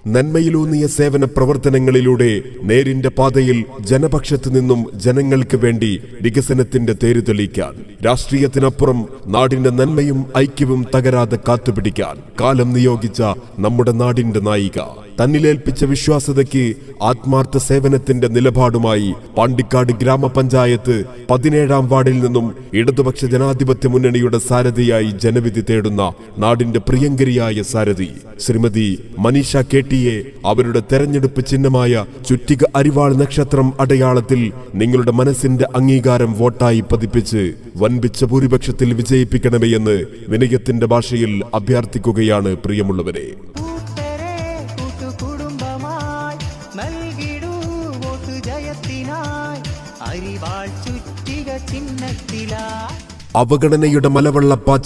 നന്മയിലൂന്നിയ സേവന പ്രവർത്തനങ്ങളിലൂടെ നേരിന്റെ പാതയിൽ ജനപക്ഷത്തു നിന്നും ജനങ്ങൾക്ക് വേണ്ടി വികസനത്തിന്റെ തേരുതെളിക്കാൻ, രാഷ്ട്രീയത്തിനപ്പുറം നാടിന്റെ നന്മയും ഐക്യവും തകരാതെ കാത്തുപിടിക്കാൻ കാലം നിയോഗിച്ച നമ്മുടെ നാടിന്റെ നായിക, തന്നിലേൽപ്പിച്ച വിശ്വാസ്യതയ്ക്ക് ആത്മാർത്ഥ സേവനത്തിന്റെ നിലപാടുമായി പാണ്ടിക്കാട് ഗ്രാമപഞ്ചായത്ത് 17-ാം വാർഡിൽ നിന്നും ഇടതുപക്ഷ ജനാധിപത്യ മുന്നണിയുടെ സാരഥിയായി ജനവിധി തേടുന്ന നാടിന്റെ പ്രിയങ്കരിയായ സാരഥി ശ്രീമതി മനീഷ KTA അവരുടെ തെരഞ്ഞെടുപ്പ് ചിഹ്നമായ ചുറ്റിക അരിവാൾ നക്ഷത്രം അടയാളത്തിൽ നിങ്ങളുടെ മനസ്സിന്റെ അംഗീകാരം വോട്ടായി പതിപ്പിച്ച് വൻപിച്ച ഭൂരിപക്ഷത്തിൽ വിജയിപ്പിക്കണമേ എന്ന് വിനയത്തിന്റെ ഭാഷയിൽ അഭ്യർത്ഥിക്കുകയാണ് പ്രിയമുള്ളവരെ. അവഗണനയുടെ മലവെള്ളപ്പാച്ചിൽ